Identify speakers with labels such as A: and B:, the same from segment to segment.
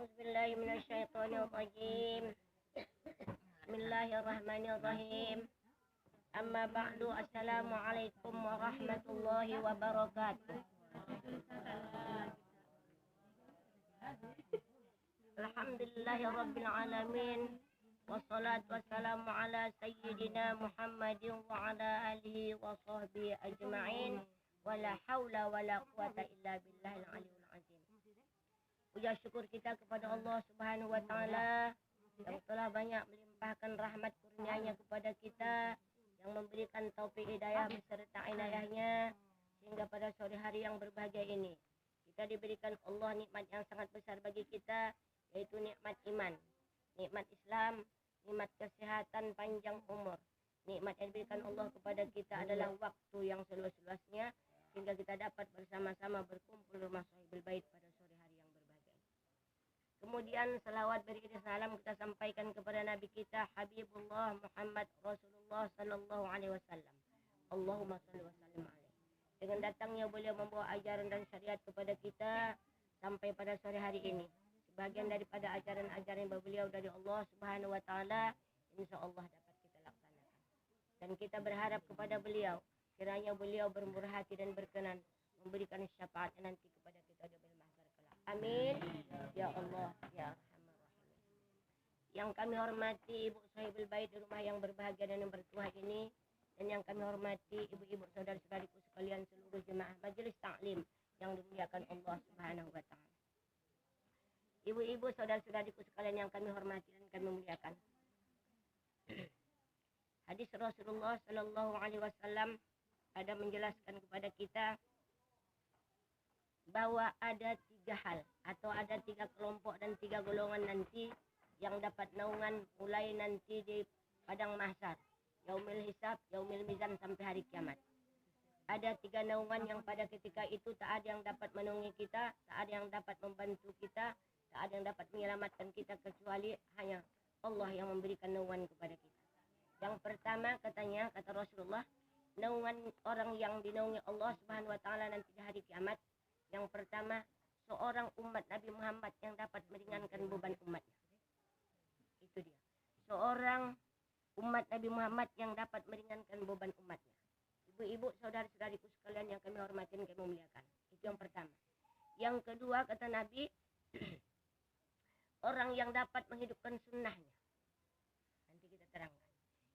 A: A'udzubillahi minasyaitonir rajim. Bismillahirrahmanirrahim. Amma ba'du. Assalamualaikum warahmatullahi wabarakatuh. Alhamdulillahirabbil alamin. Wassalatu wassalamu ala sayyidina Muhammadin wa ala alihi wa sahbihi ajma'in. Wala haula wala quwata illa billahil aliyul azim. Puja syukur kita kepada Allah Subhanahu wa taala yang telah banyak melimpahkan rahmat kurnianya kepada kita, yang memberikan taufik hidayah beserta inayahnya sehingga pada sore hari yang berbahagia ini kita diberikan Allah nikmat yang sangat besar bagi kita, yaitu nikmat iman, nikmat Islam, nikmat kesehatan, panjang umur. Nikmat yang diberikan Allah kepada kita adalah waktu yang seluas-luasnya sehingga kita dapat bersama-sama berkumpul rumah Sahibul Bait pada sore hari yang berbahagia. Kemudian salawat beriringan salam kita sampaikan kepada Nabi kita Habibullah Muhammad Rasulullah sallallahu alaihi wasallam. Allahumma shalli wa sallim alaihi. Dengan datangnya beliau membawa ajaran dan syariat kepada kita sampai pada sore hari ini. Sebagian daripada ajaran-ajaran beliau dari Allah Subhanahu wa taala insyaallah dapat kita laksanakan. Dan kita berharap kepada beliau kiranya beliau bermurah hati dan berkenan memberikan syafaat nanti kepada kita di yaumil mahsyar kelak. Amin ya Allah ya Arhamar Rahimin. Yang kami hormati Ibu Sahibul Bait di rumah yang berbahagia dan yang bertuah ini, dan yang kami hormati ibu-ibu saudara-saudariku sekalian seluruh jemaah majelis taklim yang dimuliakan Allah Subhanahu wa taala. Ibu-ibu saudara-saudariku sekalian yang kami hormati dan kami muliakan. Hadis Rasulullah sallallahu alaihi wasallam ada menjelaskan kepada kita bahwa ada 3 hal atau ada 3 kelompok dan 3 golongan nanti yang dapat naungan mulai nanti di padang mahsyar, yaumil hisab, yaumil mizan sampai hari kiamat. Ada 3 naungan yang pada ketika itu tak ada yang dapat menaungi kita, tak ada yang dapat membantu kita, tak ada yang dapat menyelamatkan kita kecuali hanya Allah yang memberikan naungan kepada kita. Yang pertama katanya, kata Rasulullah, naungan orang yang dinaungi Allah Subhanahu wa taala nanti di hari kiamat. Yang pertama, seorang umat Nabi Muhammad yang dapat meringankan beban umatnya. Itu dia. Seorang umat Nabi Muhammad yang dapat meringankan beban umatnya. Ibu-ibu, saudara-saudariku sekalian yang kami hormati dan kami muliakan. Itu yang pertama. Yang kedua kata Nabi, orang yang dapat menghidupkan sunnahnya. Nanti kita terangkan.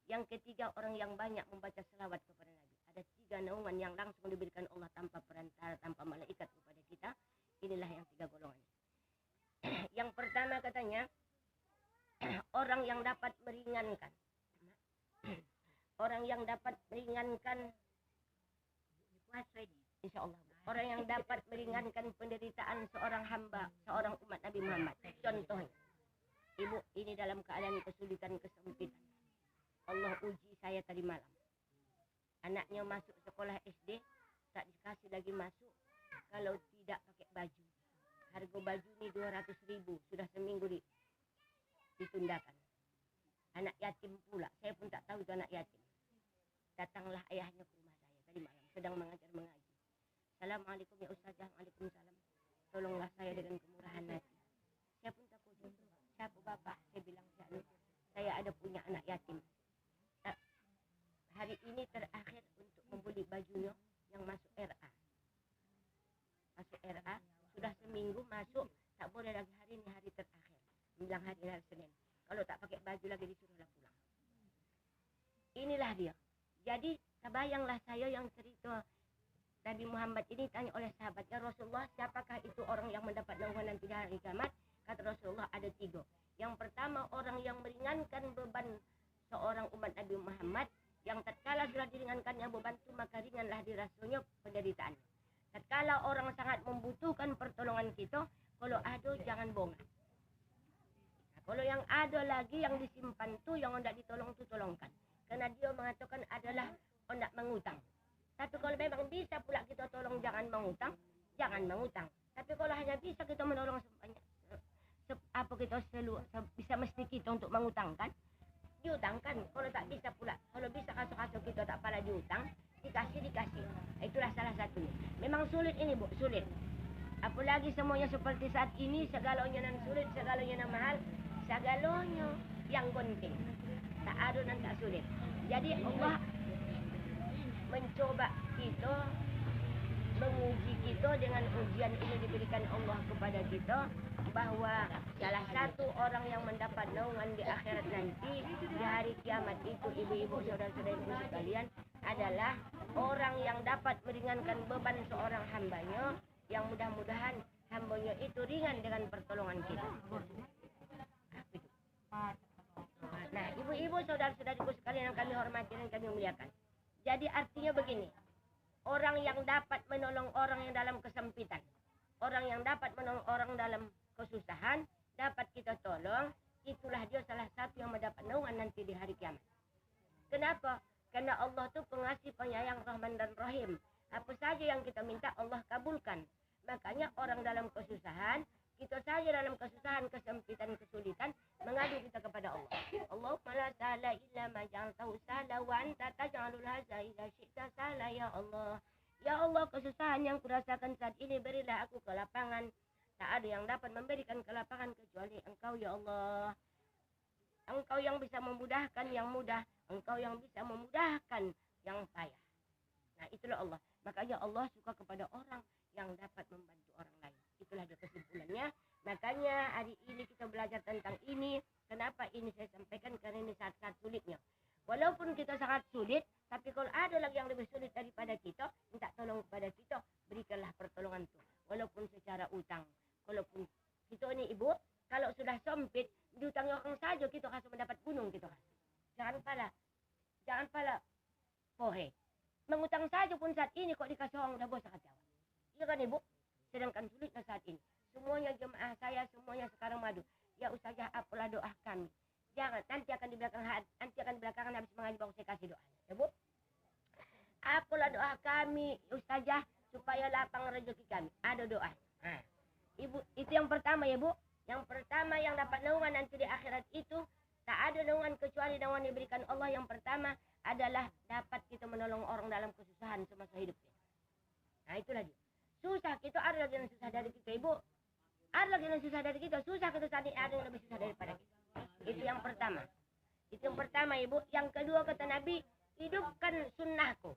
A: Yang ketiga, orang yang banyak membaca selawat kepada Nabi. Ada 3 naungan yang langsung diberikan Allah tanpa perantara, tanpa malaikat kepada kita. Inilah yang 3 golongan. Yang pertama katanya, orang yang dapat meringankan. Orang yang dapat meringankan puasa ini, insyaallah. Orang yang dapat meringankan penderitaan seorang hamba, seorang umat Nabi Muhammad. Contohnya, ibu ini dalam keadaan kesulitan, kesempitan. Allah uji saya tadi malam. Anaknya masuk sekolah SD, tak dikasih lagi masuk kalau tidak pakai baju. Harga baju ni 200.000, sudah seminggu ditundakan. Anak yatim pula, saya pun tak tahu itu anak yatim. Datanglah ayahnya ke rumah saya tadi malam, sedang mengaji. Assalamualaikum ya Ustazah. Waalaikumsalam. Tolonglah saya dengan kemurahan hati. Saya pun takut. Siapa bapak? Saya bilang saya ada punya anak yatim. Hari ini terakhir untuk membeli bajunya yang masuk RA. Masuk RA, sudah seminggu masuk, tak boleh lagi hari ini hari terakhir. Bilang hari Senin. Kalau tak pakai baju lagi disuruhlah pulang. Inilah dia. Jadi terbayanglah saya yang cerita Nabi Muhammad ini tanya oleh sahabatnya, Rasulullah, siapakah itu orang yang mendapat naungan nanti di hari kiamat? Kata Rasulullah ada 3. Yang pertama, orang yang meringankan beban seorang umat Nabi Muhammad, yang tatkala sudah diringankannya beban itu maka ringanlah dirasanya penderitaannya. Tatkala orang sangat membutuhkan pertolongan kita, kalau ada jangan bongkar. Nah, kalau yang ada lagi yang disimpan tu yang hendak ditolong tu tolongkan. Karena dia mengatakan adalah hendak mengutang. Tapi kalau memang bisa pula kita tolong jangan mengutang, jangan mengutang. Tapi kalau hanya bisa kita menolong bisa mesti kita untuk mengutangkan, diutangkan. Kalau tak bisa pula, kalau bisa kasus-kasus kita tak pala diutang, dikasih. Itulah salah satunya. Memang sulit ini Bu, sulit. Apalagi semuanya seperti saat ini, segalanya nan sulit, segalanya nan mahal, segalanya yang penting. Tak ada nan tak sulit. Jadi Allah mencoba kita, menguji kita dengan ujian ini diberikan Allah kepada kita, bahwa salah satu orang yang mendapat naungan di akhirat nanti di hari kiamat itu, ibu-ibu saudara-saudariku sekalian, adalah orang yang dapat meringankan beban seorang hambanya, yang mudah-mudahan hambanya itu ringan dengan pertolongan kita. Nah, ibu-ibu saudara-saudariku sekalian yang kami hormati dan kami muliakan, jadi artinya begini, orang yang dapat menolong orang yang dalam kesempitan, orang yang dapat menolong orang dalam kesusahan, dapat kita tolong, itulah dia salah satu yang mendapat naungan nanti di hari kiamat. Kenapa? Karena Allah itu pengasih, penyayang, Rahman dan Rahim. Apa saja yang kita minta Allah kabulkan. Makanya orang dalam kesusahan, kita saja dalam kesusahan, kesempitan, kesulitan, mengadu kita kepada Allah. Allahumma la sahla illa ma ja'altahu sahla wa anta taj'alul hazna idza syi'ta sahla ya Allah. Ya Allah, kesusahan yang kurasakan saat ini berilah aku kelapangan. Tak ada yang dapat memberikan kelapangan kecuali Engkau ya Allah. Engkau yang bisa memudahkan yang mudah, Engkau yang bisa memudahkan yang payah. Nah, itulah Allah. Makanya Allah suka kepada orang yang dapat membantu orang lain. Itulah dia kesimpulannya. Makanya hari ini kita belajar tentang ini. Kenapa ini saya sampaikan? Karena ini saat-saat sulitnya. Walaupun kita sangat sulit, tapi kalau ada lagi yang lebih sulit daripada kita, minta tolong kepada kita, berikanlah pertolongan itu. Walaupun secara utang. Walaupun kita ini ibu, kalau sudah sempit, diutangi orang saja kita kasih mendapat gunung kita kasih. Jangan pala pohe. Mengutang saja pun saat ini kok dikasih orang udah bos sangat jawab. Iya kan ibu? Sedangkan sulitnya saat ini. Semuanya jemaah saya, semuanya sekarang madu. Ya Ustazah, apalah doa kami. Jangan, nanti akan di belakangan habis mengaji baru saya kasih doa. Ya Bu? Apalah doa kami, Ustazah, supaya lapang rezeki kami. Ada doa. Nah, ibu, itu yang pertama ya Bu. Yang pertama yang dapat naungan nanti di akhirat itu, tak ada naungan kecuali naungan diberikan Allah. Yang pertama adalah dapat kita menolong orang dalam kesusahan semasa hidupnya. Nah, itulah dia. Susah, kita ada lagi yang susah dari kita, Ibu. Ada lagi yang susah dari kita. Susah kita saat ini, ada yang lebih susah daripada kita. Itu yang pertama. Itu yang pertama, Ibu. Yang kedua kata Nabi, hidupkan sunnahku.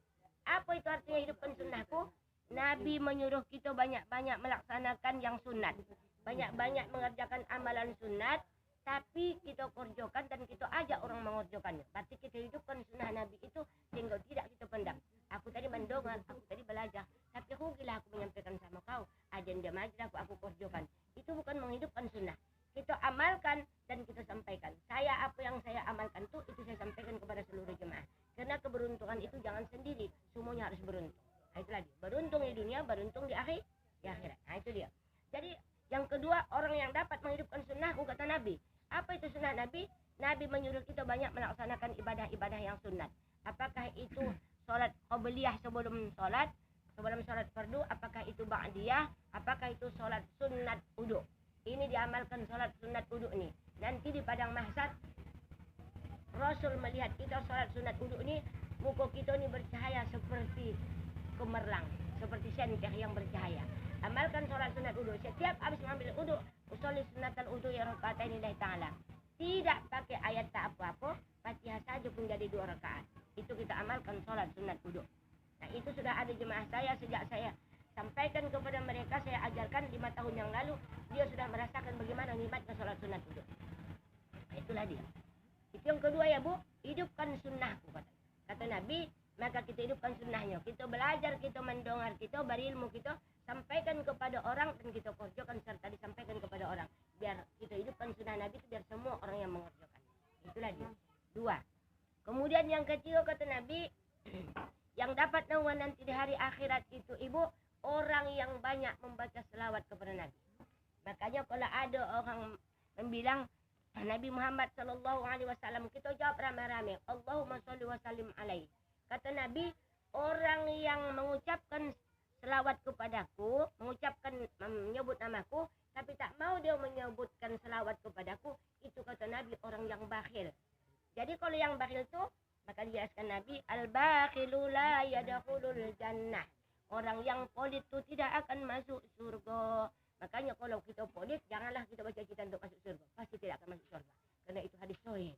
A: Apa itu artinya hidupkan sunnahku? Nabi menyuruh kita banyak-banyak melaksanakan yang sunat. Banyak-banyak mengerjakan amalan sunat. Tapi kita kerjakan dan kita ajak orang mengerjakannya. Berarti kita hidupkan sunnah Nabi itu sehingga tidak kita pendam. Aku tadi mendengar, aku tadi belajar, tapi rugilah aku menyampaikan sama kau. Ajan dia majelis aku kerjakan. Itu bukan menghidupkan sunnah. Kita amalkan dan kita sampaikan. Apa yang saya amalkan itu saya sampaikan kepada seluruh jemaah. Karena keberuntungan itu jangan sendiri, semuanya harus beruntung. Nah, itu lagi. Beruntung di dunia, beruntung di akhirat. Nah, itu dia. Jadi yang kedua, orang yang dapat menghidupkan sunnahku kata Nabi. Apa itu sunnah Nabi? Nabi menyuruh kita banyak melaksanakan ibadah-ibadah yang sunat. Apakah itu sholat qobliyah sebelum sholat fardu? Apakah itu ba'diyah? Apakah itu sholat sunat wudu? Ini diamalkan sholat sunat wudu ini. Nanti di padang mahsyar Rasul melihat kita sholat sunat wudu ini, muka kita ini bercahaya seperti gemerlang, seperti senteh yang bercahaya. Amalkan sholat sunat wudu. Setiap habis mengambil wudu, usolli sunatal wudu ya rakaatain lillahi ta'ala. Tidak pakai ayat tak apa-apa, Fatihah saja pun jadi 2 rakaat. Itu kita amalkan sholat sunat wudu. Nah, itu sudah ada jemaah saya sejak saya sampaikan kepada mereka, saya ajarkan 5 tahun yang lalu, dia sudah merasakan bagaimana nikmatnya sholat sunat wudu. Nah, itulah dia. Itu yang kedua ya Bu, hidupkan sunnahku kata Nabi. Maka kita hidupkan sunnahnya. Kita belajar, kita mendengar, kita berilmu, kita sampaikan kepada orang dan kita kerjakan serta disampaikan kepada orang. Biar kita hidupkan sunnah Nabi itu biar semua orang yang mengerjakan. Itulah dia. 2. Kemudian yang ketiga kata Nabi, yang dapat naungan nanti di hari akhirat itu Ibu, orang yang banyak membaca selawat kepada Nabi. Makanya kalau ada orang membilang Nabi Muhammad SAW, kita jawab ramai-ramai, Allahumma sholli wa sallim alaihi. Kata Nabi, orang yang mengucapkan selawat kepadaku, menyebut namaku, tapi tak mau dia menyebutkan selawat kepadaku, itu kata Nabi orang yang bakhil. Jadi kalau yang bakhil itu, maka dijelaskan Nabi, al-bakhilu la yadkhulul jannah. Orang yang pelit itu tidak akan masuk surga. Makanya kalau kita pelit, janganlah kita baca kita untuk masuk surga. Pasti tidak akan masuk surga. Karena itu hadis sahih.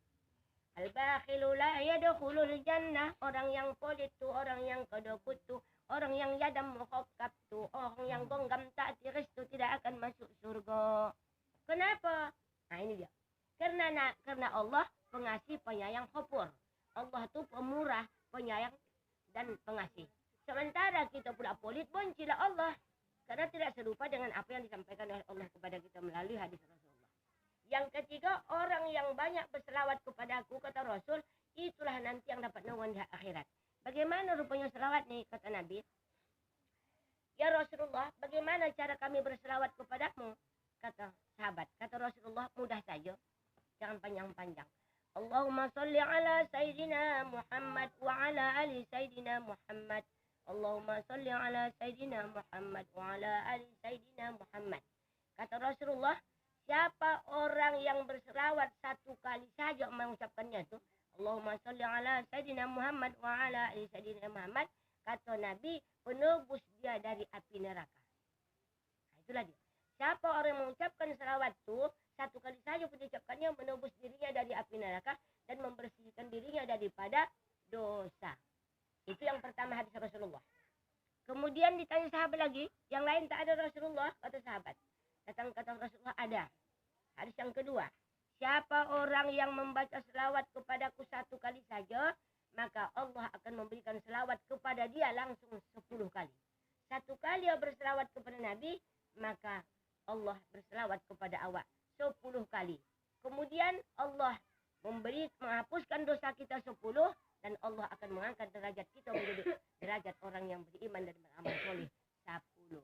A: Al-bakhilu la yadkhulul jannah. Orang yang pelit tu, orang yang kedekut tu, orang yang yadam mukhakkab tu, orang yang gonggam tak tiris tu tidak akan masuk surga. Kenapa? Nah ini dia. Karena Allah pengasih, penyayang, ghafur. Allah tu pemurah, penyayang dan pengasih. Sementara kita pula pelit, bencilah Allah. Karena tidak serupa dengan apa yang disampaikan oleh Allah kepada kita melalui hadis Rasulullah. Yang ketiga, orang yang banyak berselawat kepada aku, kata Rasul, itulah nanti yang dapat naungan di akhirat. Bagaimana rupanya selawat nih, kata Nabi? Ya Rasulullah, bagaimana cara kami berselawat kepadamu? Kata sahabat, kata Rasulullah, mudah saja. Jangan panjang-panjang. Allahumma salli ala Sayyidina Muhammad wa ala ali Sayyidina Muhammad. Allahumma salli ala Sayyidina Muhammad wa ala ali Sayyidina Muhammad. Kata Rasulullah, siapa orang yang berselawat satu kali saja mengucapkannya itu, Allahumma salli ala Sayyidina Muhammad wa ala ali Sayyidina Muhammad, kata Nabi, penebus dia dari api neraka. Nah, itulah dia. Siapa orang yang mengucapkan selawat itu, satu kali saja mengucapkannya, menebus dirinya dari api neraka dan membersihkan dirinya daripada dosa. Itu yang pertama hadis Rasulullah. Kemudian ditanya sahabat lagi, yang lain tak ada Rasulullah, kata sahabat. Datang kata Rasulullah, ada. Hadis yang kedua, siapa orang yang membaca selawat kepadaku satu kali saja, maka Allah akan memberikan selawat kepada dia langsung 10 kali. Satu kali dia berselawat kepada Nabi, maka Allah berselawat kepada awak 10 kali. Kemudian Allah menghapuskan dosa kita 10, dan Allah akan mengangkat derajat kita menjadi derajat orang yang beriman dan beramal soleh 10.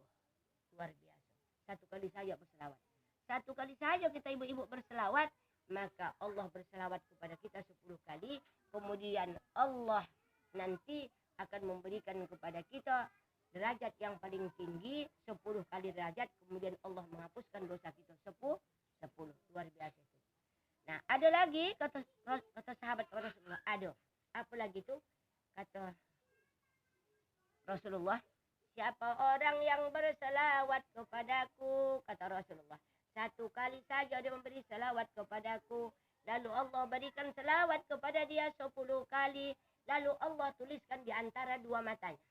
A: Luar biasa. Satu kali saja berselawat. Satu kali saja kita ibu-ibu berselawat, maka Allah berselawat kepada kita 10 kali. Kemudian Allah nanti akan memberikan kepada kita derajat yang paling tinggi 10 kali derajat. Kemudian Allah menghapuskan dosa kita 10. Luar biasa itu. Nah, ada lagi kata sahabat Rasulullah, ada. Apa lagi tu? Kata Rasulullah, siapa orang yang berselawat kepadaku, kata Rasulullah, satu kali saja dia memberi selawat kepadaku, lalu Allah berikan selawat kepada dia 10 kali, lalu Allah tuliskan di antara dua matanya.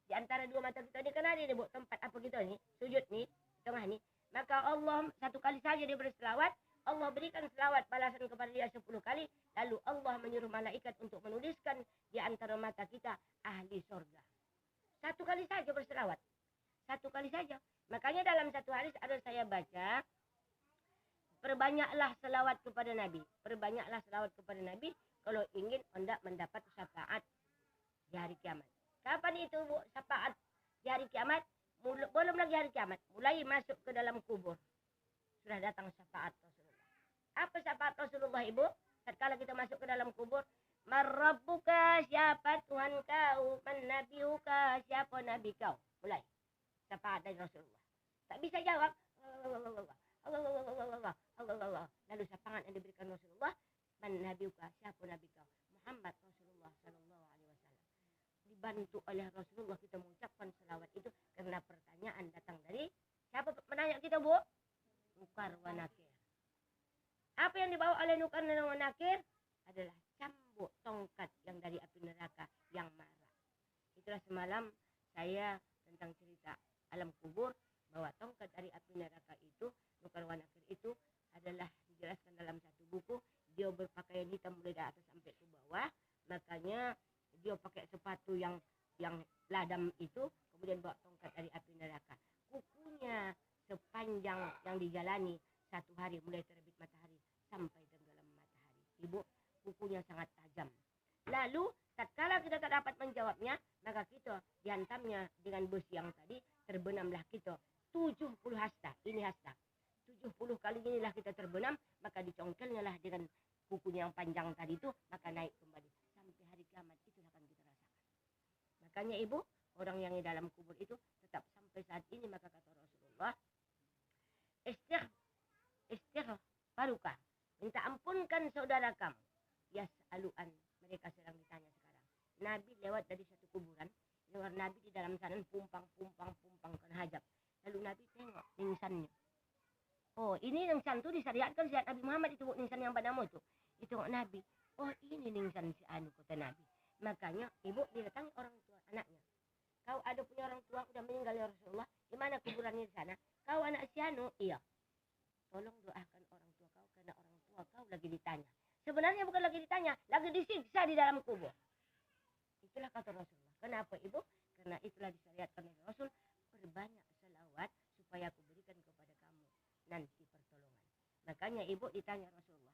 A: Di antara dua mata kita ni, kan ada dia buat tempat apa kita ni, sujud ni, tengah ni. Maka Allah satu kali saja dia berselawat, Allah berikan selawat balasan kepada dia 10 kali. Lalu Allah menyuruh malaikat untuk menuliskan di antara mata kita ahli surga. Satu kali saja berselawat. Satu kali saja. Makanya dalam satu hadis ada saya baca, perbanyaklah selawat kepada Nabi. Perbanyaklah selawat kepada Nabi kalau ingin hendak mendapat syafaat di hari kiamat. Kapan itu Bu, syafaat di hari kiamat? Belum lagi hari kiamat. Mulai masuk ke dalam kubur. Sudah datang syafaat Rasulullah. Apa syafaat Rasulullah, Ibu? Tatkala kita masuk ke dalam kubur, Marrabbuka, siapa Tuhan kau? Man nabiuka, siapa nabi kau? Mulai syafaat dari Rasulullah. Tak bisa jawab. Allah. Lalu syafaat yang diberikan Rasulullah, man nabiuka, siapa nabi kau? Muhammad Rasulullah sallallahu alaihi wasallam. Dibantu oleh Rasulullah kita mengucapkan selawat itu karena pertanyaan datang dari siapa menanya kita, Bu? Munkar wa Nakir. Apa yang dibawa oleh Munkar wa Nakir adalah cambuk tongkat yang dari api neraka yang marah. Itulah semalam saya tentang cerita alam kubur, bahwa tongkat dari api neraka itu, Munkar wa Nakir itu adalah dijelaskan dalam satu buku. Dia berpakaian hitam mulai dari atas sampai ke bawah, makanya dia pakai sepatu yang ladam itu, kemudian bawa tongkat dari api neraka. Kukunya sepanjang yang dijalani satu hari mulai terbit matahari sampai tenggelam matahari. Ibu, kukunya sangat tajam. Lalu tatkala kita tak dapat menjawabnya, maka kita dihantamnya dengan besi yang tadi, terbenamlah kita 70 hasta. Ini hasta 70 kali inilah kita terbenam, maka dicongkelnya lah dengan kukunya yang panjang tadi itu, maka naik kembali sampai hari kiamat. Itulah akan kita rasakan. Makanya Ibu, orang yang di dalam kubur itu tetap sampai saat ini, maka kata Rasulullah, istighfaruka, minta ampunkan saudara kamu. Yas'aluan, mereka sedang ditanya sekarang. Nabi lewat dari satu kuburan, dengar Nabi di dalam sana pumpang kan hajab. Lalu Nabi tengok ningsannya. Oh, ini ningsan tuh disyariatkan sejak Nabi Muhammad itu ningsan yang pada itu. Itu Nabi. Oh, ini ningsan si anu kata Nabi. Makanya ibu didatangi orang tua anaknya. Kau ada punya orang tua udah meninggal ya Rasulullah. Di mana kuburannya di sana? Kau anak si anu? Iya. Tolong doakan orang tua kau karena orang tua kau lagi ditanya. Sebenarnya bukan lagi ditanya, lagi disiksa di dalam kubur. Itulah kata Rasulullah. Kenapa ibu? Karena itulah disyariatkan oleh Rasul. Berbanyak selawat supaya aku berikan kepada kamu nanti pertolongan. Makanya ibu ditanya Rasul.